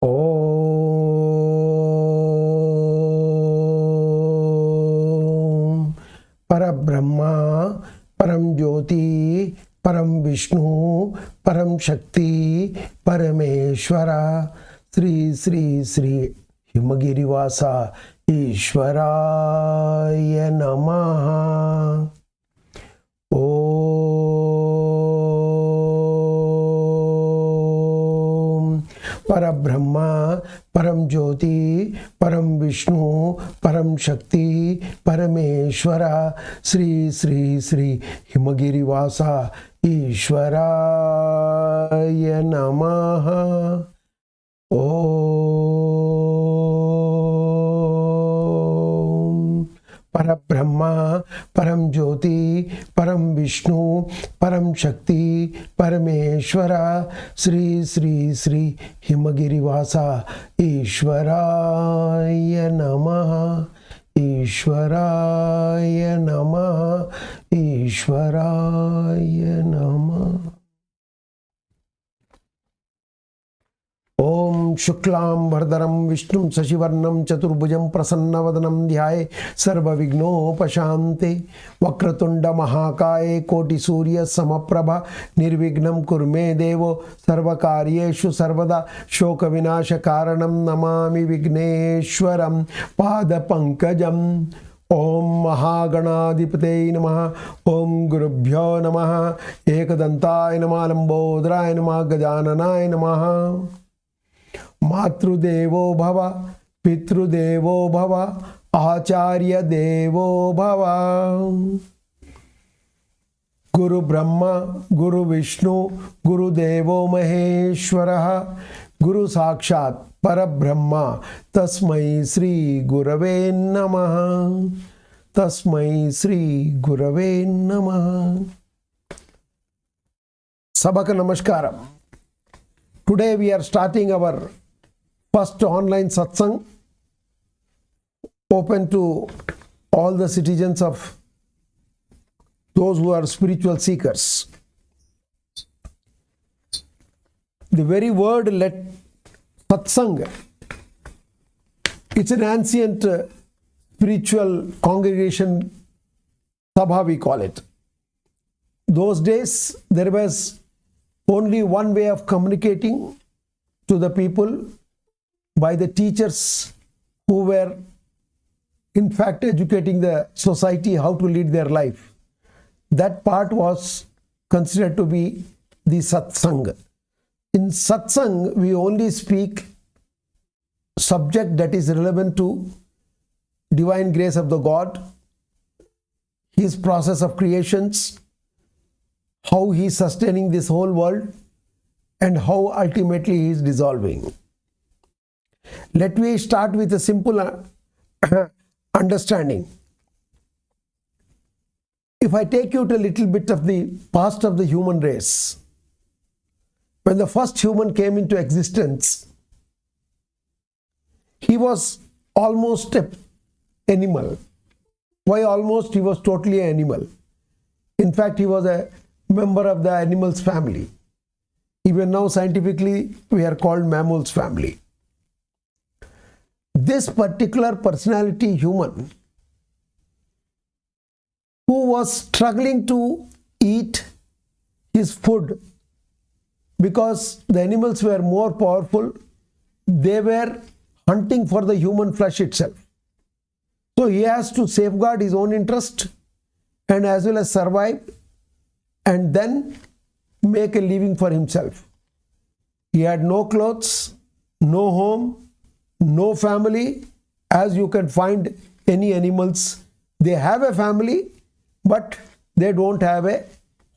Om Parabrahma Param Jyoti Param Vishnu Param Shakti Parameshwara Sri Sri Sri Himagirivasa Ishwaraya Namaha. Om Parabrahma Param Jyoti Param Vishnu Param Shakti Parameshwara Sri Sri Sri Himagirivasa Ishwaraya Namaha. Om Parabrahma Param Jyoti Param Vishnu Param Shakti Parameshwara Sri Sri Sri Himagirivasa Ishwaraya Namaha. Ishwaraya Namaha. Ishwaraya Namaha. Om Shuklam Vardharam Vishnum Sashivarnam Chaturbhujam Prasannavadanam Dhyaye Sarva Vignopashante Vakratunda Mahakaye Koti Surya Samaprabha Nirvignam Kurme Devo Sarvakaryeshu Sarvada Shoka Vinasha Karanam Namami Vigneshwaram Pada Pankajam. Om Mahaganadipate Namaha. Om Gurubhyo Namaha. Ekadantaya Namaha. Lambodhraya Namaha. Gajananaya Namaha. Matrudevo Bhava, Pitrudevo Bhava, Acharya Devo Bhava. Guru Brahma, Guru Vishnu, Guru Devo Maheshwaraha, Guru Sakshat Parabrahma, Tasmai Sri Gurave Namaha. Tasmai Sri Gurave Namaha. Sabaka Namaskaram. Today we are starting our first online satsang, open to all the citizens of those who are spiritual seekers. The very word satsang, it's an ancient spiritual congregation, sabha we call it. Those days there was only one way of communicating to the people, by the teachers who were in fact educating the society how to lead their life. That part was considered to be the satsang. In satsang, we only speak subject that is relevant to divine grace of the God, His process of creations, how He is sustaining this whole world, and how ultimately He is dissolving. Let me start with a simple understanding. If I take you to a little bit of the past of the human race, when the first human came into existence, he was almost an animal. Why almost? He was totally an animal. In fact, he was a member of the animals family. Even now, scientifically, we are called mammals family. This particular personality human, who was struggling to eat his food because the animals were more powerful, they were hunting for the human flesh itself. So he has to safeguard his own interest and as well as survive and then make a living for himself. He had no clothes, no home, no family. As you can find any animals, they have a family, but they don't have a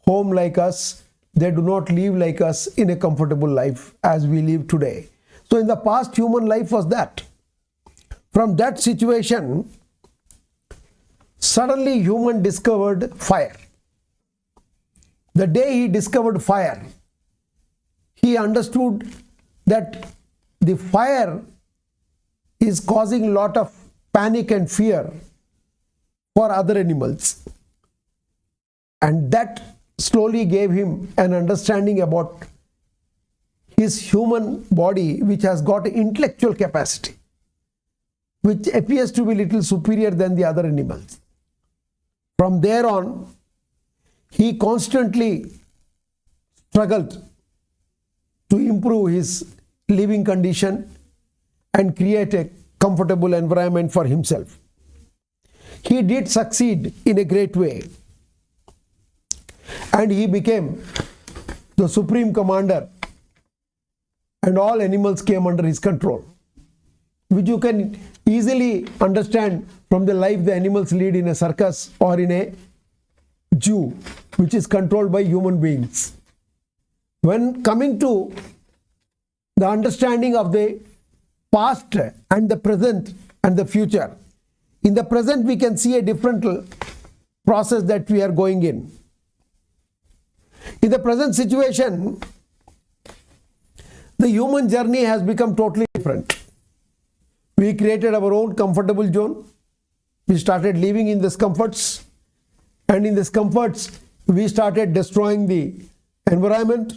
home like us. They do not live like us in a comfortable life as we live today. So in the past, human life was that. From that situation, suddenly human discovered fire. The day he discovered fire, he understood that the fire is causing a lot of panic and fear for other animals. And that slowly gave him an understanding about his human body, which has got intellectual capacity, which appears to be little superior than the other animals. From there on, he constantly struggled to improve his living condition and create a comfortable environment for himself. He did succeed in a great way, and he became the supreme commander, and all animals came under his control, which you can easily understand from the life the animals lead in a circus or in a zoo, which is controlled by human beings. When coming to the understanding of the past and the present and the future, in the present we can see a different process that we are going in. In the present situation, the human journey has become totally different. We created our own comfortable zone. We started living in these comforts, and in these comforts we started destroying the environment.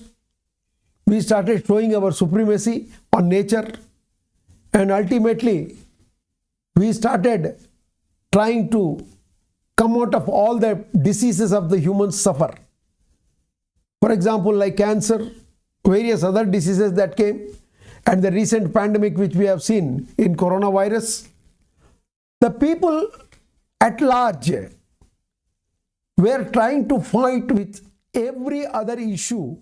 We started showing our supremacy on nature, and ultimately we started trying to come out of all the diseases of the humans suffer. For example, like cancer, various other diseases that came, and the recent pandemic which we have seen in coronavirus. The people at large were trying to fight with every other issue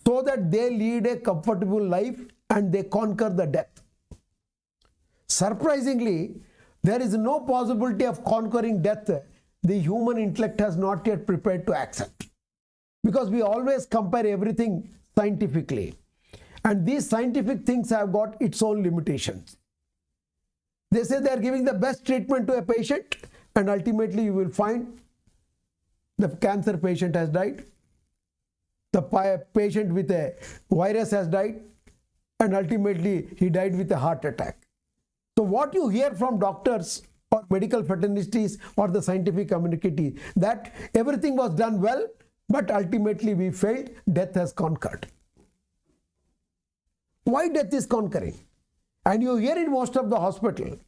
so that they lead a comfortable life and they conquer the death. Surprisingly, there is no possibility of conquering death the human intellect has not yet prepared to accept, because we always compare everything scientifically, and these scientific things have got its own limitations. They say they are giving the best treatment to a patient, and ultimately you will find the cancer patient has died, the patient with a virus has died, and ultimately he died with a heart attack. So what you hear from doctors or medical fraternities or the scientific community, that everything was done well, but ultimately we failed, death has conquered. Why death is conquering? And you hear in most of the hospital,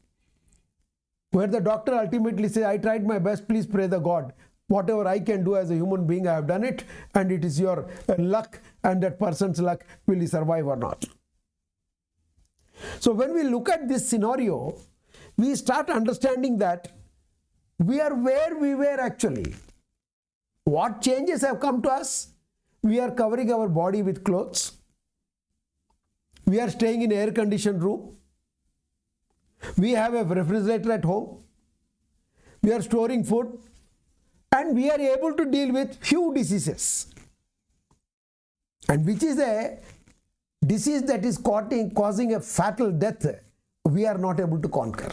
where the doctor ultimately says, I tried my best, please pray the God. Whatever I can do as a human being, I have done it, and it is your luck, and that person's luck, will he survive or not? So when we look at this scenario, we start understanding that we are where we were actually. What changes have come to us? We are covering our body with clothes. We are staying in an air-conditioned room. We have a refrigerator at home. We are storing food. And we are able to deal with few diseases. And which is a disease that is causing a fatal death, we are not able to conquer.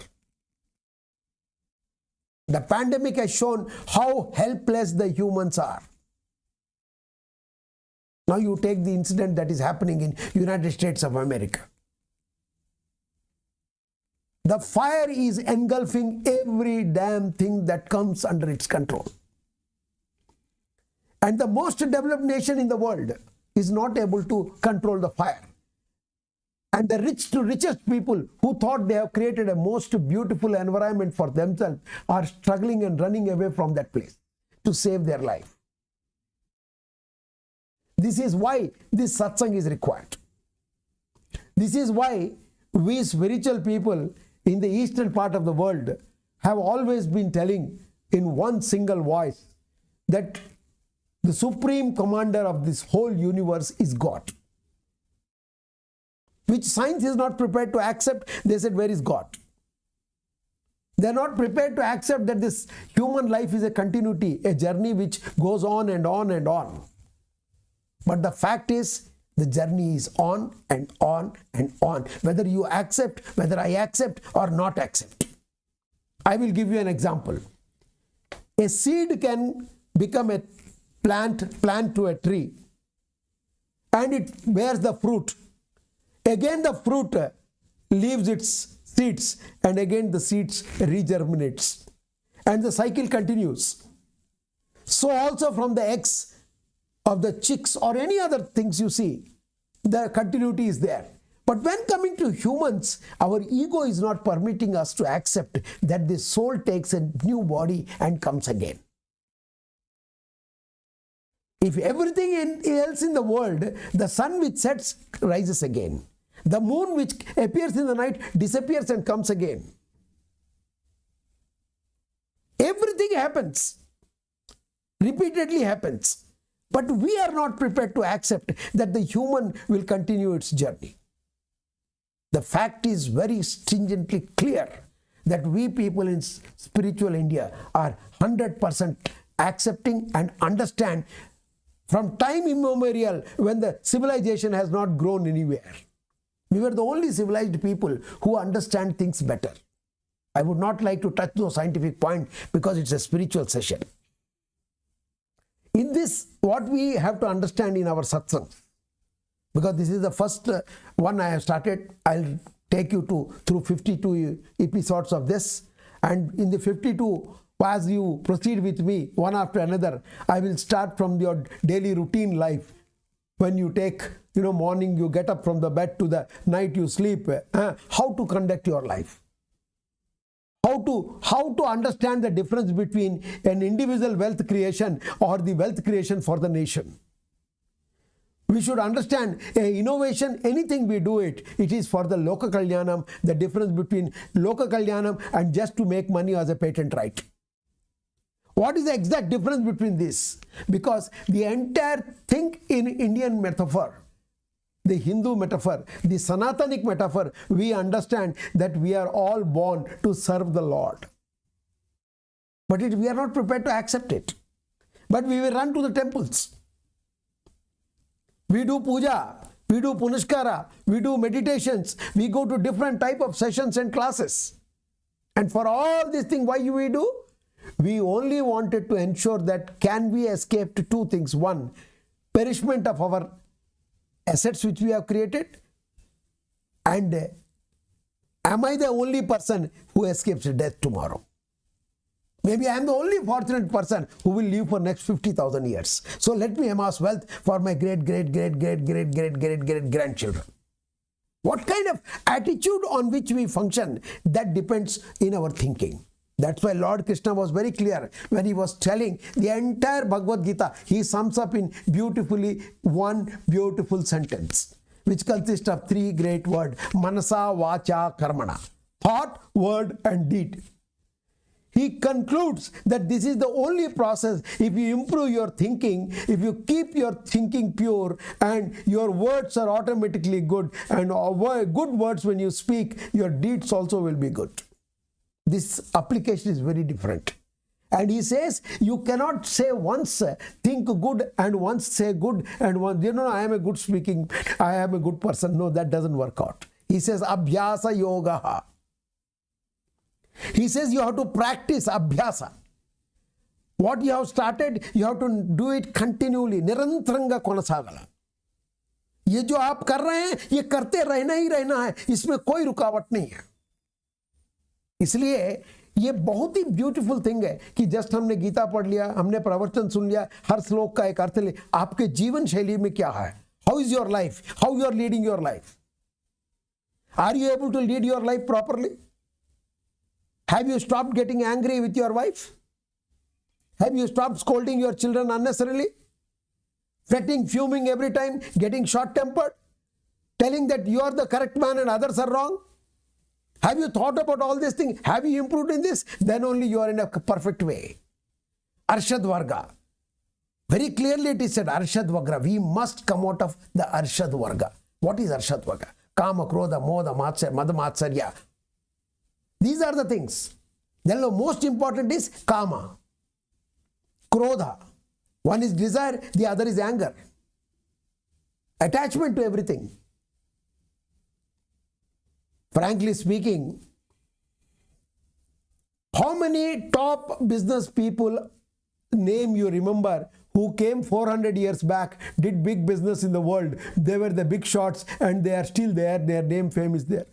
The pandemic has shown how helpless the humans are. Now you take the incident that is happening in United States of America. The fire is engulfing every damn thing that comes under its control. And the most developed nation in the world is not able to control the fire. And the richest people who thought they have created a most beautiful environment for themselves are struggling and running away from that place to save their life. This is why this satsang is required. This is why we spiritual people in the eastern part of the world have always been telling in one single voice that the supreme commander of this whole universe is God. Which science is not prepared to accept. They said, where is God? They are not prepared to accept that this human life is a continuity, a journey which goes on and on and on. But the fact is, the journey is on and on and on. Whether you accept, whether I accept or not accept. I will give you an example. A seed can become a plant to a tree, and it bears the fruit. Again the fruit leaves its seeds, and again the seeds regerminates, and the cycle continues. So also from the eggs of the chicks or any other things you see, the continuity is there. But when coming to humans, our ego is not permitting us to accept that the soul takes a new body and comes again. If everything else in the world, the sun which sets rises again. The moon which appears in the night disappears and comes again. Everything happens, repeatedly happens. But we are not prepared to accept that the human will continue its journey. The fact is very stringently clear that we people in spiritual India are 100% accepting and understand from time immemorial when the civilization has not grown anywhere. We were the only civilized people who understand things better. I would not like to touch those scientific points because it's a spiritual session. In this, what we have to understand in our satsang, because this is the first one I have started, I'll take you through 52 episodes of this, and in the 52, as you proceed with me one after another, I will start from your daily routine life. When you take, morning you get up from the bed to the night you sleep, how to conduct your life. How to understand the difference between an individual wealth creation or the wealth creation for the nation. We should understand innovation, anything we do it is for the Loka Kalyanam, the difference between Loka Kalyanam and just to make money as a patent right. What is the exact difference between this? Because the entire thing in Indian metaphor, the Hindu metaphor, the Sanatanic metaphor, we understand that we are all born to serve the Lord. But we are not prepared to accept it. But we will run to the temples. We do puja, we do punushkara, we do meditations, we go to different type of sessions and classes. And for all these things, why do we do? We only wanted to ensure that can we escape to two things. One, perishment of our assets which we have created, and am I the only person who escapes death tomorrow? Maybe I am the only fortunate person who will live for next 50,000 years. So let me amass wealth for my great grandchildren. What kind of attitude on which we function, that depends in our thinking. That's why Lord Krishna was very clear when he was telling the entire Bhagavad Gita. He sums up in beautifully one beautiful sentence, which consists of three great words: Manasa, Vacha, Karmana. Thought, word and deed. He concludes that this is the only process. If you improve your thinking, if you keep your thinking pure, and your words are automatically good, and good words when you speak, your deeds also will be good. This application is very different. And he says, you cannot say once think good and once say good and once, I am a good speaking, I am a good person. No, that doesn't work out. He says, Abhyasa Yoga. He says you have to practice Abhyasa. What you have started, you have to do it continually. Nirantaranga konasagala. ये जो आप कर रहे हैं, ये करते रहना ही रहना है, इसमें कोई रुकावट नहीं है. इसलिए ये बहुत ही ब्यूटीफुल थिंग है कि जस्ट हमने गीता पढ़ लिया, हमने प्रवचन सुन लिया, हर श्लोक का एक अर्थ ले. आपके जीवन शैली में क्या है? How is your life? How you are leading your life? Are you able to lead your life properly? Have you stopped getting angry with your wife? Have you stopped scolding your children unnecessarily? fretting, fuming every time, getting short-tempered, telling that you are the correct man and others are wrong? Have you thought about all these things? Have you improved in this? Then only you are in a perfect way. Arshad Varga. Very clearly it is said, Arshad Varga. We must come out of the Arshad Varga. What is Arshad Varga? Kama, Krodha, Moda, Matsarya, Mada, Matsarya. These are the things. Then the most important is Kama. Krodha. One is desire, the other is anger. Attachment to everything. Frankly speaking, how many top business people name you remember who came 400 years back, did big business in the world? They were the big shots and they are still there. Their name, fame is there.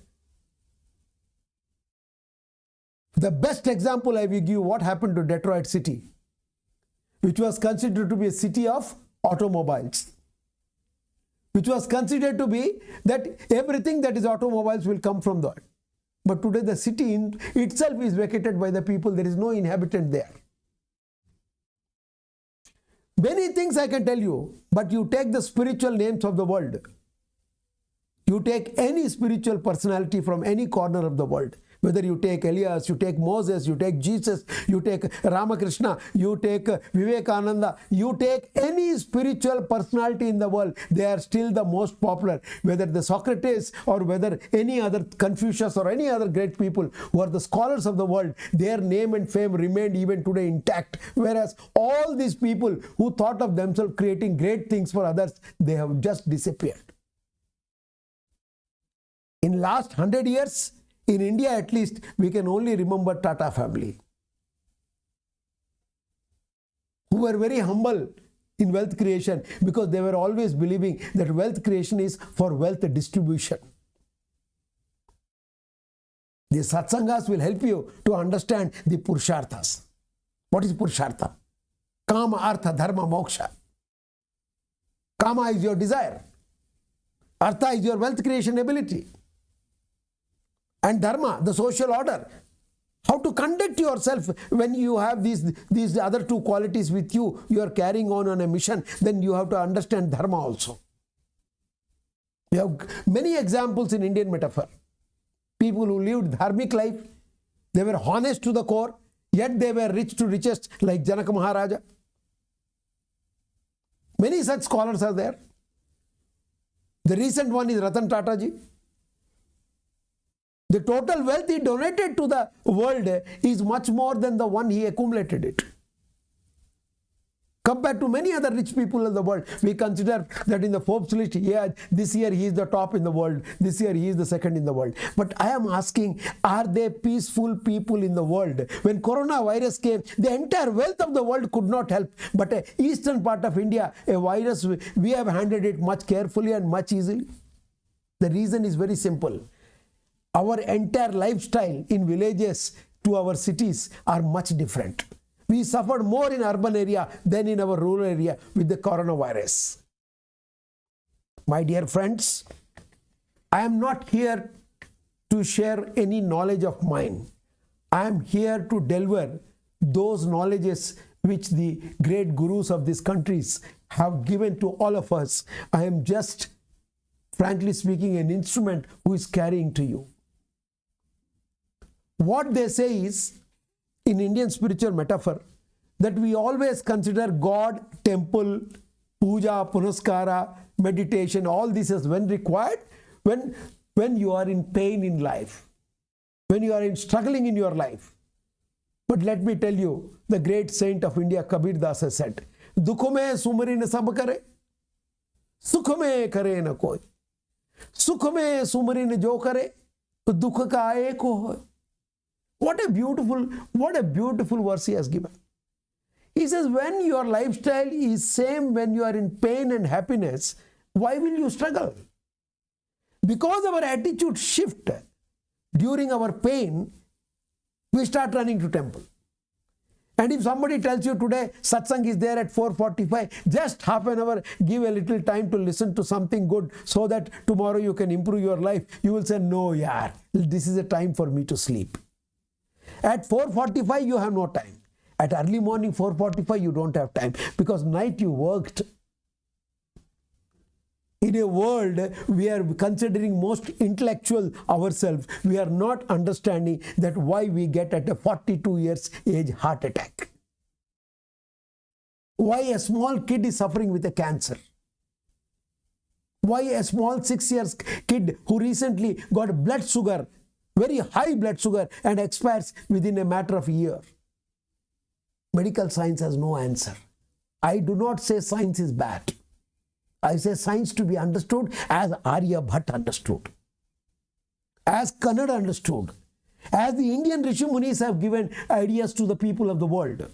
The best example I will give what happened to Detroit City, which was considered to be a city of automobiles. which was considered to be that everything that is automobiles will come from that. But today the city in itself is vacated by the people. There is no inhabitant there. Many things I can tell you, but you take the spiritual names of the world. You take any spiritual personality from any corner of the world. Whether you take Elias, you take Moses, you take Jesus, you take Ramakrishna, you take Vivekananda, you take any spiritual personality in the world, they are still the most popular. Whether the Socrates or whether any other Confucius or any other great people who are the scholars of the world, their name and fame remained even today intact. Whereas all these people who thought of themselves creating great things for others, they have just disappeared. In last 100 years, in India at least, we can only remember Tata family, who were very humble in wealth creation because they were always believing that wealth creation is for wealth distribution. The Satsangas will help you to understand the Purusharthas. What is Purushartha? Kama, Artha, Dharma, Moksha. Kama is your desire. Artha is your wealth creation ability. And dharma, the social order. How to conduct yourself when you have these other two qualities with you, you are carrying on a mission, then you have to understand dharma also. We have many examples in Indian metaphor. People who lived dharmic life, they were honest to the core, yet they were rich to richest like Janaka Maharaja. Many such scholars are there. The recent one is Ratan Tata ji. The total wealth he donated to the world is much more than the one he accumulated it. Compared to many other rich people in the world, we consider that in the Forbes list, yeah, this year he is the top in the world, this year he is the second in the world. But I am asking, are they peaceful people in the world? When coronavirus came, the entire wealth of the world could not help. But eastern part of India, a virus, we have handled it much carefully and much easily. The reason is very simple. Our entire lifestyle in villages to our cities are much different. We suffered more in urban area than in our rural area with the coronavirus. My dear friends, I am not here to share any knowledge of mine. I am here to deliver those knowledges which the great gurus of these countries have given to all of us. I am just, frankly speaking, an instrument who is carrying to you. What they say is, in Indian spiritual metaphor, that we always consider God, temple, puja, punaskara, meditation, all this is when required, when you are in pain in life, when you are struggling in your life. But let me tell you, the great saint of India, Kabir Das, has said, Dukh mein sumri na sab kare, sukh mein kare na koi. Sukh mein sumri na jo kare, to dukh ka ek ho. What a beautiful verse he has given. He says, when your lifestyle is same when you are in pain and happiness, why will you struggle? Because our attitude shift during our pain, we start running to temple. And if somebody tells you today satsang is there at 4:45, just half an hour, give a little time to listen to something good so that tomorrow you can improve your life, you will say, no, yaar, this is a time for me to sleep. At 4:45, you have no time. At early morning 4:45, you don't have time because night you worked. In a world we are considering most intellectual ourselves, we are not understanding that why we get at a 42 years age heart attack. Why a small kid is suffering with a cancer. Why a small 6 years kid who recently got blood sugar, very high blood sugar, and expires within a matter of a year. Medical science has no answer. I do not say science is bad. I say science to be understood as Arya Bhatt understood, as Kannada understood, as the Indian Rishi Munis have given ideas to the people of the world.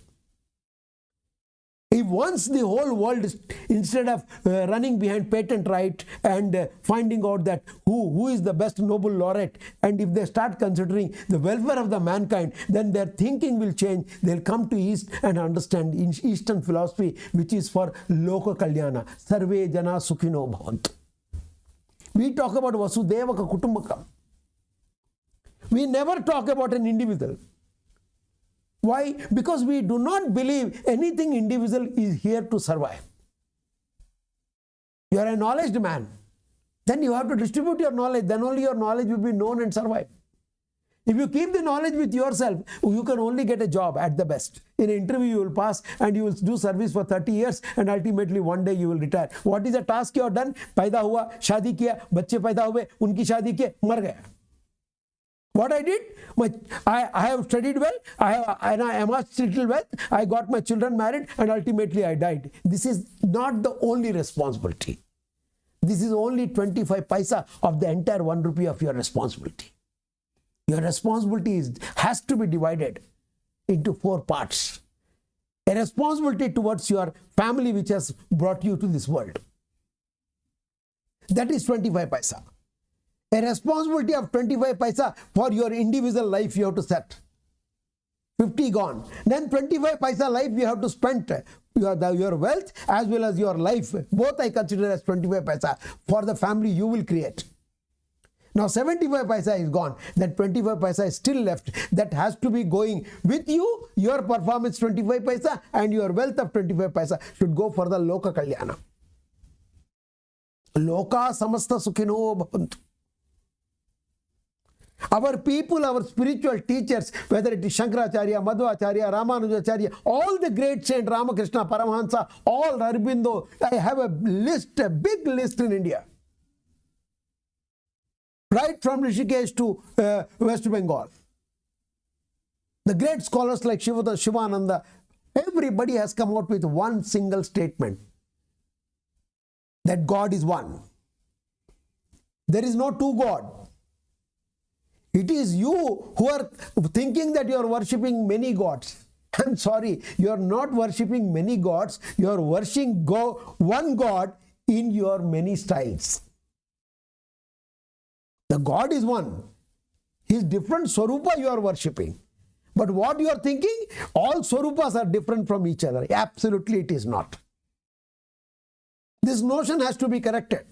If once the whole world, instead of running behind patent right and finding out that who is the best Nobel laureate, and if they start considering the welfare of the mankind, then their thinking will change. They'll come to East and understand Eastern philosophy, which is for Loka Kalyana. Sarve Jana Sukhino Bhavantu. We talk about Vasudevaka Kutumbakam. We never talk about an individual. Why? Because we do not believe anything individual is here to survive. You are a knowledge man. Then you have to distribute your knowledge. Then only your knowledge will be known and survive. If you keep the knowledge with yourself, you can only get a job at the best. In an interview you will pass and you will do service for 30 years and ultimately one day you will retire. What is the task you have done? Paida hua, shadi kiya, bacche paida hue, unki shadi kiye, mar gaya. What I did? I have studied well, I amassed little wealth, I got my children married and ultimately I died. This is not the only responsibility. This is only 25 paisa of the entire 1 rupee of your responsibility. Your responsibility has to be divided into 4 parts. A responsibility towards your family which has brought you to this world. That is 25 paisa. A responsibility of 25 paisa for your individual life you have to set. 50 gone. Then 25 paisa life you have to spend your wealth as well as your life. Both I consider as 25 paisa for the family you will create. Now 75 paisa is gone. That 25 paisa is still left. That has to be going with you. Your performance 25 paisa and your wealth of 25 paisa should go for the Loka Kalyana. Loka samasta sukhino bhavantu. Our people, our spiritual teachers, whether it is Shankaracharya, Madhvacharya, Ramanujacharya, all the great saint Ramakrishna, Paramahansa, all Aurobindo, I have a list, a big list in India. Right from Rishikesh to West Bengal. The great scholars like Shivananda, everybody has come out with one single statement. That God is one. There is no two God. It is you who are thinking that you are worshipping many gods. I'm sorry, you are not worshipping many gods. You are worshipping one God in your many styles. The God is one. His different Swarupa you are worshipping. But what you are thinking, all Swarupas are different from each other. Absolutely it is not. This notion has to be corrected.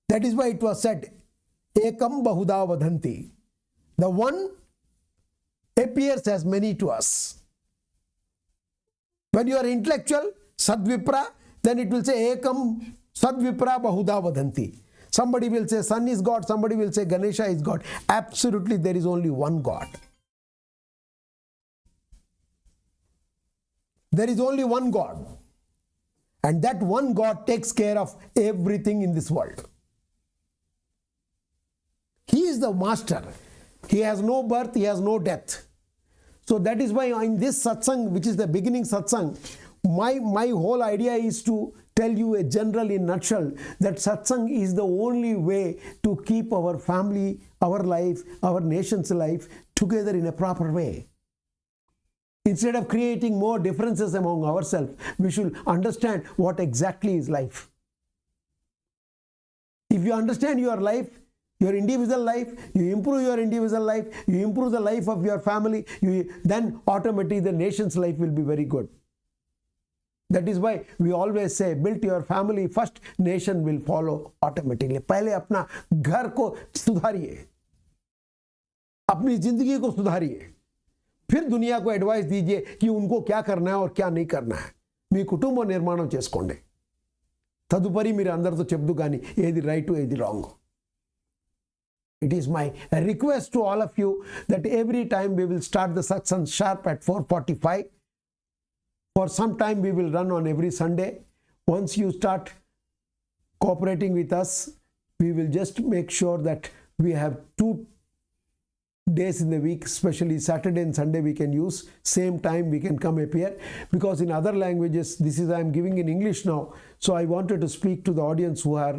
That is why it was said, Ekam Bahuda Vadhanti. The one appears as many to us. When you are intellectual, Sadvipra, then it will say Ekam Sadvipra Bahuda Vadhanti. Somebody will say sun is God, somebody will say Ganesha is God. Absolutely there is only one God. There is only one God. And that one God takes care of everything in this world. He is the master. He has no birth, he has no death. So that is why in this satsang, which is the beginning satsang, my whole idea is to tell you a general in nutshell that satsang is the only way to keep our family, our life, our nation's life together in a proper way. Instead of creating more differences among ourselves, we should understand what exactly is life. If you understand your life, your individual life, you improve your individual life, you improve the life of your family, then automatically the nation's life will be very good. That is why we always say, build your family first, nation will follow automatically. पहले अपना घर को सुधारिए, अपनी जिंदगी को सुधारिए, फिर दुनिया को एडवाइस दीजिए कि उनको क्या करना है और क्या नहीं करना है. మీ కుటుంబ నిర్మాణం చేసుకోండి. తదుపరి మీరు అందరితో చెప్దు కానీ ఏది రైట్ ఏది wrong. It is my request to all of you that every time we will start the satsang sharp at 4:45. For some time we will run on every Sunday. Once you start cooperating with us, we will just make sure that we have 2 days in the week, especially Saturday and Sunday we can use. Same time we can come up here, because in other languages, this is I am giving in English now. So I wanted to speak to the audience who are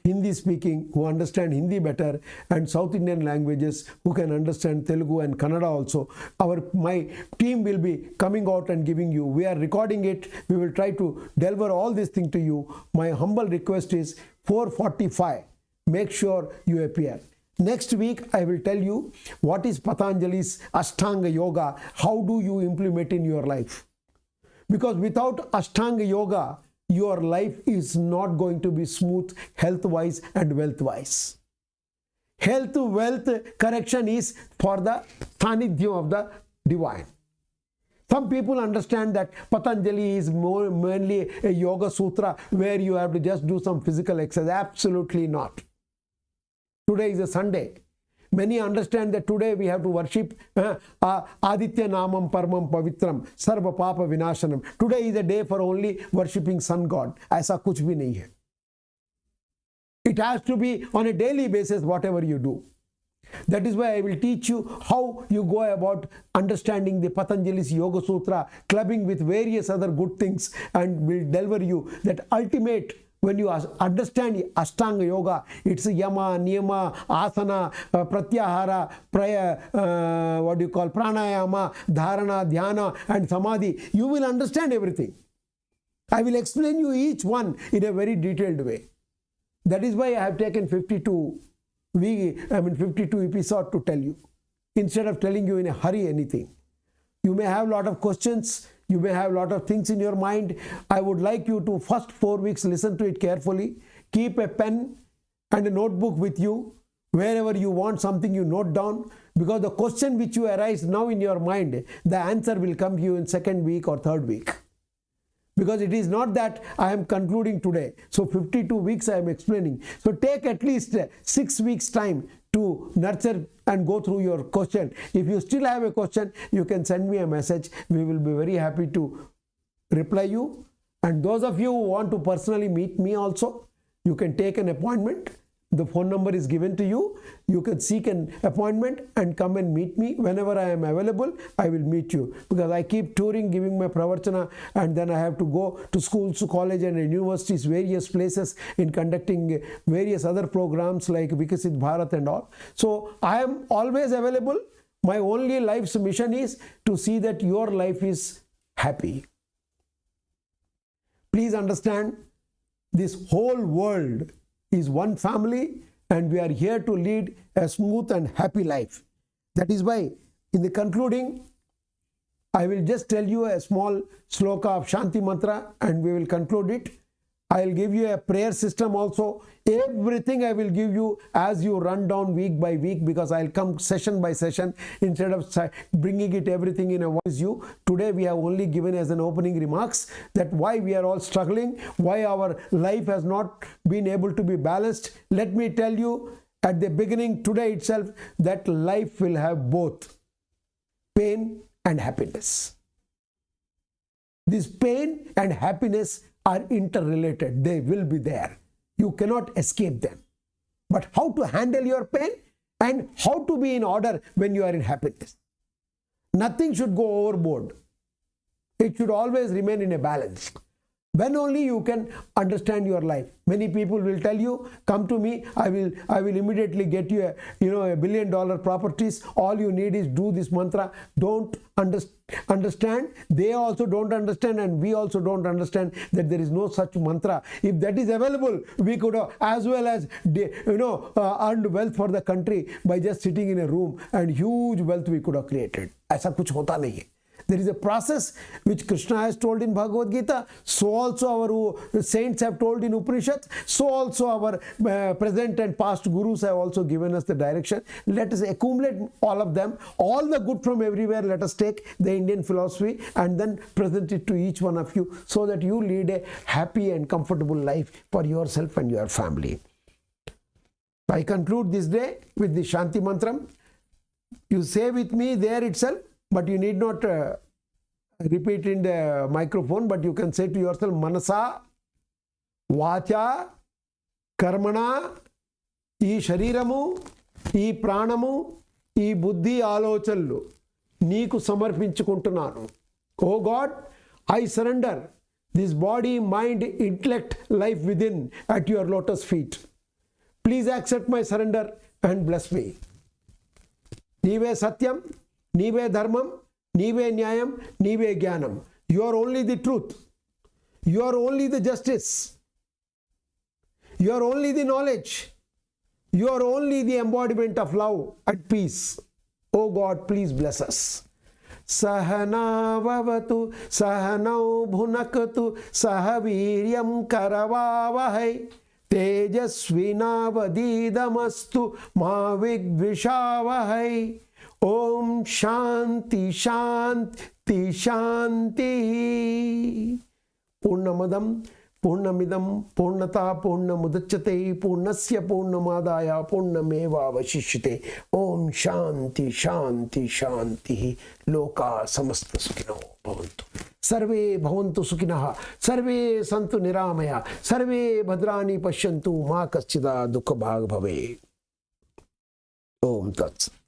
Hindi speaking, who understand Hindi better, and South Indian languages who can understand Telugu and Kannada also. My team will be coming out and giving you. We are recording it. We will try to deliver all this thing to you. My humble request is 4:45. Make sure you appear. Next week, I will tell you what is Patanjali's Ashtanga Yoga. How do you implement in your life? Because without Ashtanga Yoga, your life is not going to be smooth health-wise and wealth-wise. Health, wealth correction is for the Sanidhyam of the divine. Some people understand that Patanjali is mainly a yoga sutra where you have to just do some physical exercise. Absolutely not. Today is a Sunday. Many understand that today we have to worship Aditya Namam Paramam Pavitram Sarva Papa Vinashanam. Today is a day for only worshipping sun god. Aisa kuch bhi nahi hai. It has to be on a daily basis whatever you do. That is why I will teach you how you go about understanding the Patanjali's Yoga Sutra, clubbing with various other good things, and will deliver you that ultimate. When you understand Ashtanga Yoga, it's Yama, Niyama, Asana, Pratyahara, Pranayama, Dharana, Dhyana, and Samadhi. You will understand everything. I will explain you each one in a very detailed way. That is why I have taken 52 episodes to tell you, instead of telling you in a hurry anything. You may have a lot of questions. You may have a lot of things in your mind. I would like you to first 4 weeks listen to it carefully. Keep a pen and a notebook with you. Wherever you want something, you note down. Because the question which you arise now in your mind, the answer will come to you in 2nd week or 3rd week. Because it is not that I am concluding today. So 52 weeks I am explaining. So take at least 6 weeks time to nurture and go through your question. If you still have a question, you can send me a message. We will be very happy to reply you. And those of you who want to personally meet me also, you can take an appointment. The phone number is given to you. You can seek an appointment and come and meet me. Whenever I am available, I will meet you. Because I keep touring, giving my pravarchana, and then I have to go to schools, to college and universities, various places in conducting various other programs like Vikasit Bharat and all. So I am always available. My only life's mission is to see that your life is happy. Please understand, this whole world is one family, and we are here to lead a smooth and happy life. That is why in the concluding, I will just tell you a small sloka of Shanti Mantra and we will conclude it. I will give you a prayer system also. Everything I will give you as you run down week by week, because I will come session by session instead of bringing it everything in a voice you. Today we have only given as an opening remarks that why we are all struggling, why our life has not been able to be balanced. Let me tell you at the beginning today itself that life will have both pain and happiness. This pain and happiness are interrelated. They will be there. You cannot escape them. But how to handle your pain and how to be in order when you are in happiness. Nothing should go overboard. It should always remain in a balance. When only you can understand your life. Many people will tell you, come to me, I will immediately get you $1 billion properties. All you need is do this mantra. Don't understand. They also don't understand, and we also don't understand that there is no such mantra. If that is available, we could have as well as earned wealth for the country by just sitting in a room, and huge wealth we could have created. ऐसा कुछ होता नहीं है. There is a process which Krishna has told in Bhagavad Gita, so also our saints have told in Upanishad, so also our present and past gurus have also given us the direction. Let us accumulate all of them, all the good from everywhere. Let us take the Indian philosophy and then present it to each one of you so that you lead a happy and comfortable life for yourself and your family. I conclude this day with the Shanti Mantram. You say with me there itself, but you need not repeat in the microphone, but you can say to yourself, Manasa, Vacha, Karmana, E Shariramu, E Pranamu, E Buddhi Alochalu, Neeku Samarpinchukuntunanu. Oh God, I surrender this body, mind, intellect, life within at your lotus feet. Please accept my surrender and bless me. Nive Satyam, Nive Dharmam, Nive Nyayam, Nive Jnanam. You are only the truth. You are only the justice. You are only the knowledge. You are only the embodiment of love and peace. Oh God, please bless us. सहनाववतु सहनौ भुनक्तु सह वीर्यं करवावहै तेजस्विनावधीतमस्तु मा विद्विषावहै। ओम शांति शांति शांति। पूर्णमदं पूर्णमिदं पूर्णता पूर्णमुदच्यते पूर्णस्य पूर्णमादाय पूर्णमेवावशिष्यते। ओम शांति शांति शांति। लोका समस्त सुखिनो भवन्तु, सर्वे भवन्तु सुखिनः, सर्वे सन्तु निरामया, सर्वे भद्राणि पश्यन्तु मा कश्चित् दुःखभाग् भवेत्। ओम तत्सत्।